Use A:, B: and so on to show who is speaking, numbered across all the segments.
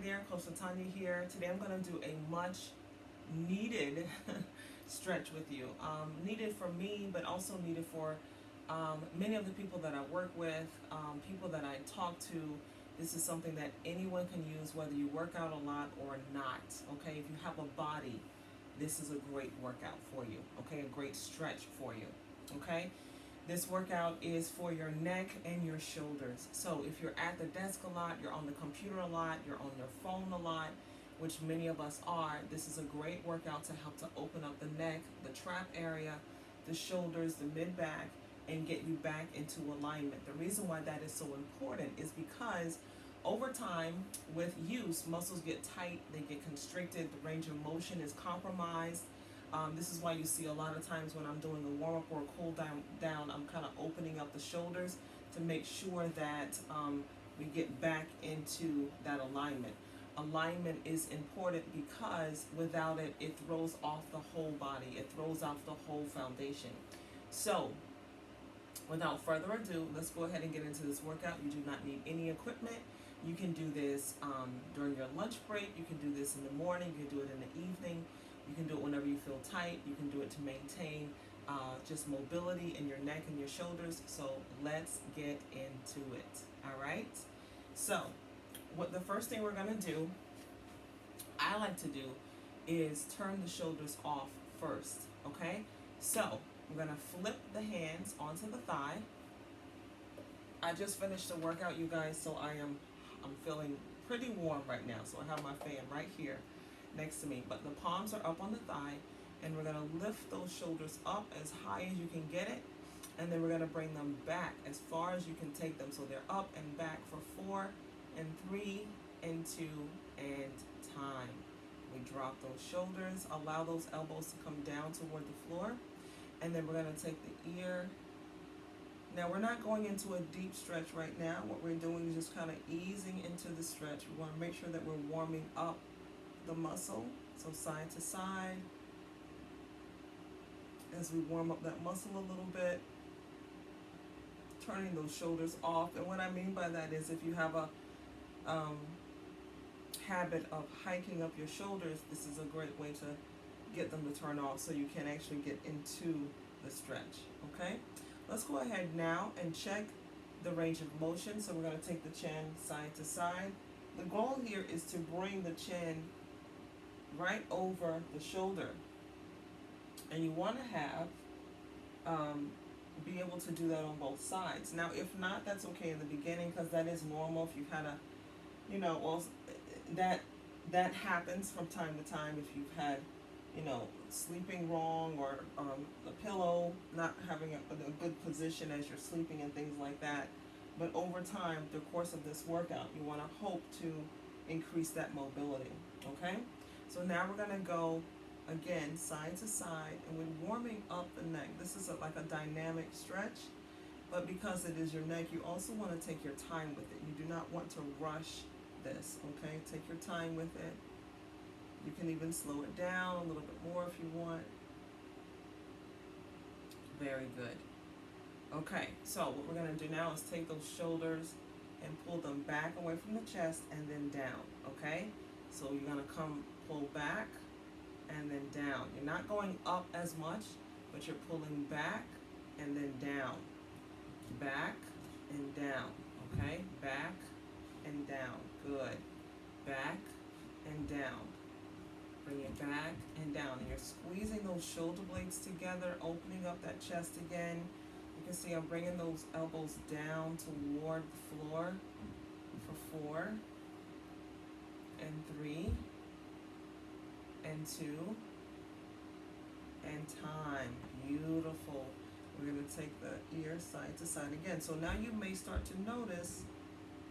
A: there, Coach Latanya here. Today I'm going to do a much needed stretch with you. Needed for me, but also needed for many of the people that I work with, people that I talk to. This is something that anyone can use, whether you work out a lot or not. Okay, if you have a body, this is a great workout for you. Okay, a great stretch for you. Okay, this workout is for your neck and your shoulders. So if you're at the desk a lot, you're on the computer a lot, you're on your phone a lot, which many of us are, this is a great workout to help to open up the neck, the trap area, the shoulders, the mid back, and get you back into alignment. The reason why that is so important is because over time, with use, muscles get tight, they get constricted, the range of motion is compromised. This is why you see a lot of times when I'm doing a warm up or a cool down, I'm kind of opening up the shoulders to make sure that we get back into that alignment. Alignment is important because without it, it throws off the whole body, it throws off the whole foundation. So, without further ado, let's go ahead and get into this workout. You do not need any equipment. You can do this during your lunch break. You can do this in the morning. You can do it in the evening. You can do it whenever you feel tight. You can do it to maintain just mobility in your neck and your shoulders. So let's get into it. All right. So what the first thing we're going to do, I like to do, is turn the shoulders off first. Okay. So we're going to flip the hands onto the thigh. I just finished the workout, you guys, so I'm feeling pretty warm right now. So I have my fan right here next to me, but the palms are up on the thigh, and we're going to lift those shoulders up as high as you can get it, and then we're going to bring them back as far as you can take them, so they're up and back for 4 and 3 and 2 and time. We drop those shoulders, allow those elbows to come down toward the floor, and then we're going to take the ear. Now we're not going into a deep stretch right now. What we're doing is just kind of easing into the stretch. We want to make sure that we're warming up the muscle, so side to side, as we warm up that muscle a little bit, turning those shoulders off. And what I mean by that is if you have a habit of hiking up your shoulders, this is a great way to get them to turn off so you can actually get into the stretch. Okay, let's go ahead now and check the range of motion. So we're going to take the chin side to side. The goal here is to bring the chin right over the shoulder, and you want to have be able to do that on both sides. Now if not, that's okay in the beginning, because that is normal. If you've had a, well, that happens from time to time. If you've had, sleeping wrong, or the pillow not having a good position as you're sleeping and things like that. But over time, the course of this workout, you want to hope to increase that mobility. Okay, so now we're going to go again side to side, and we're warming up the neck. This is like a dynamic stretch, but because it is your neck, you also want to take your time with it. You do not want to rush this. Okay, take your time with it. You can even slow it down a little bit more if you want. Very good. Okay, so what we're going to do now is take those shoulders and pull them back away from the chest and then down. Okay, so you're going to come pull back and then down. You're not going up as much, but you're pulling back and then down. Back and down. Okay, back and down. Good. Back and down. Bring it back and down. And you're squeezing those shoulder blades together, opening up that chest again. You can see I'm bringing those elbows down toward the floor for 4 and 3 and 2 and time. Beautiful. We're going to take the ear side to side again. So now you may start to notice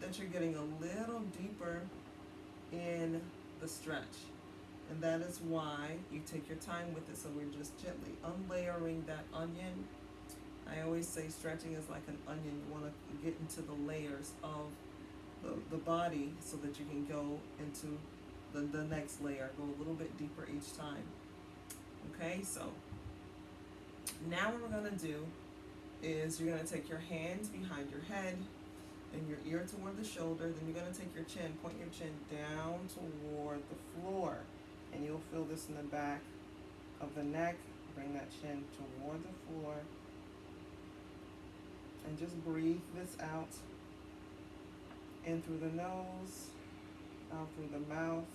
A: that you're getting a little deeper in the stretch. And that is why you take your time with it. So we're just gently unlayering that onion. I always say stretching is like an onion. You want to get into the layers of the body so that you can go into the next layer, go a little bit deeper each time. Okay, so now what we're going to do is you're going to take your hands behind your head, and your ear toward the shoulder. Then you're going to take your chin, point your chin down toward the floor, and you'll feel this in the back of the neck. Bring that chin toward the floor, and just breathe this out. In through the nose, out through the mouth.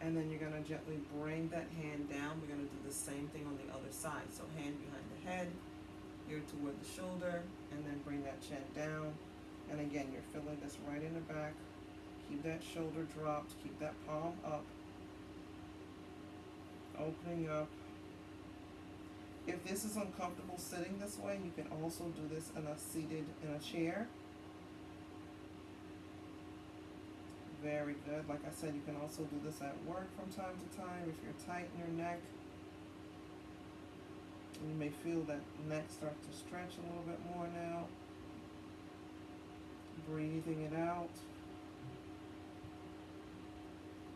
A: And then you're going to gently bring that hand down. We're going to do the same thing on the other side. So hand behind the head, ear toward the shoulder, and then bring that chin down. And again, you're feeling this right in the back. Keep that shoulder dropped, keep that palm up. Opening up. If this is uncomfortable sitting this way, you can also do this seated in a chair. Very good. Like I said, you can also do this at work from time to time if you're tight in your neck. And you may feel that neck start to stretch a little bit more now. Breathing it out.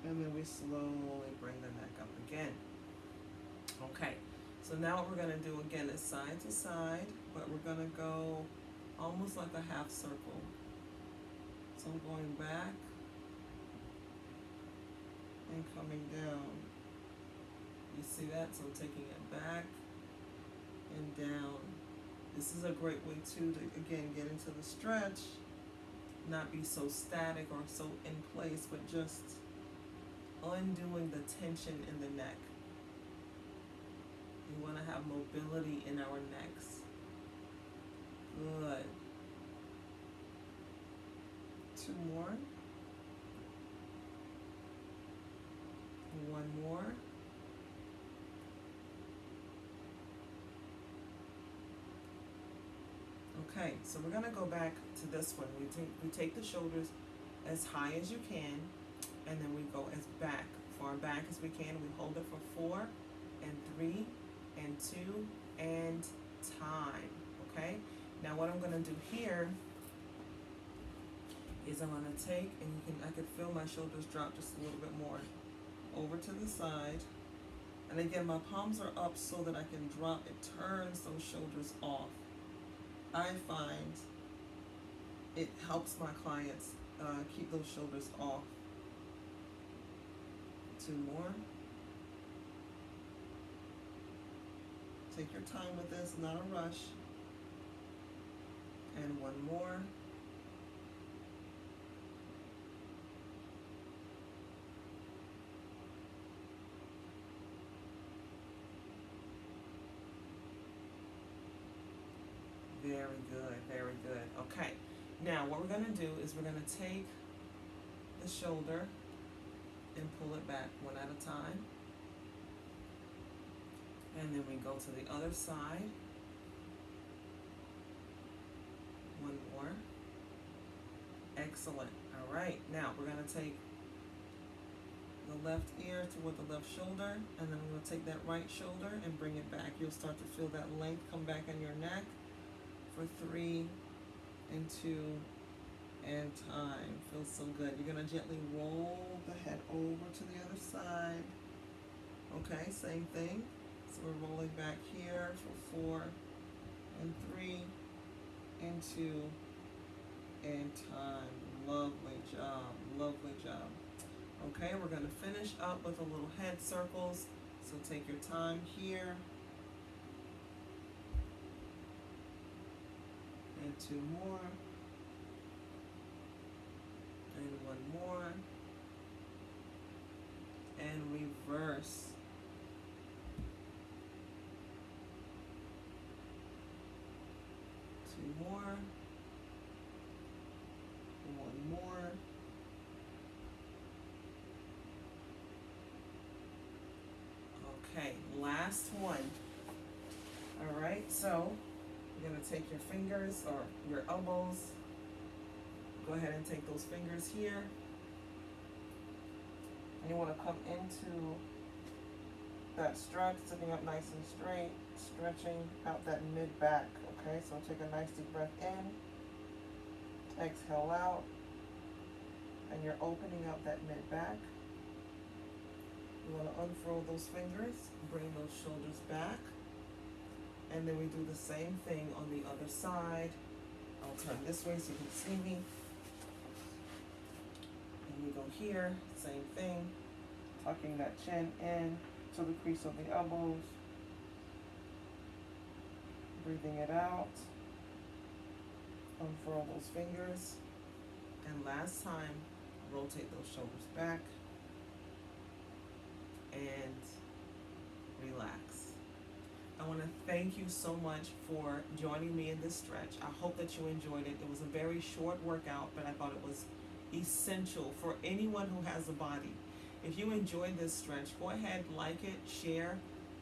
A: And then we slowly bring the neck up again. Okay, so now what we're going to do again is side to side, but we're going to go almost like a half circle. So I'm going back and coming down. You see that? So I'm taking it back and down. This is a great way too to, again, get into the stretch, not be so static or so in place, but just undoing the tension in the neck. We want to have mobility in our necks. Good. 2 more. 1 more. Okay, so we're going to go back to this one. We take the shoulders as high as you can, and then we go as far back as we can. We hold it for 4 and 3 and 2 and time. Okay, now what I'm going to do here is I'm going to take, and I can feel my shoulders drop just a little bit more over to the side. And again, my palms are up so that I can drop. It turns those shoulders off. I find it helps my clients keep those shoulders off. 2 more. Take your time with this, not a rush. And 1 more. Very good, very good. Okay, now what we're going to do is we're going to take the shoulder and pull it back one at a time. And then we go to the other side. 1 more. Excellent. All right, now we're going to take the left ear toward the left shoulder, and then we're going to take that right shoulder and bring it back. You'll start to feel that length come back in your neck. For 3 and 2 and time. Feels so good. You're going to gently roll the head over to the other side. Okay, same thing. So we're rolling back here for 4 and 3 and 2 and time. Lovely job. Lovely job. Okay, we're going to finish up with a little head circles. So take your time here. And 2 more, and 1 more, and reverse. 2 more, 1 more, okay, last one. All right, so you're going to take your fingers or your elbows, go ahead and take those fingers here, and you want to come into that stretch, sitting up nice and straight, stretching out that mid-back, okay? So take a nice deep breath in, exhale out, and you're opening up that mid-back. You want to unfurl those fingers, bring those shoulders back, And then we do the same thing on the other side. I'll turn this way so you can see me. And we go here, same thing, tucking that chin in to the crease of the elbows. Breathing it out. Unfurl those fingers. And last time, rotate those shoulders back. And relax. I want to thank you so much for joining me in this stretch. I hope that you enjoyed it. It was a very short workout, but I thought it was essential for anyone who has a body. If you enjoyed this stretch, go ahead, like it, share,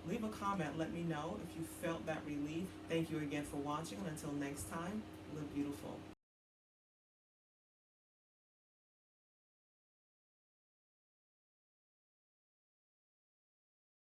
A: leave a comment. Let me know if you felt that relief. Thank you again for watching. And until next time, live beautiful.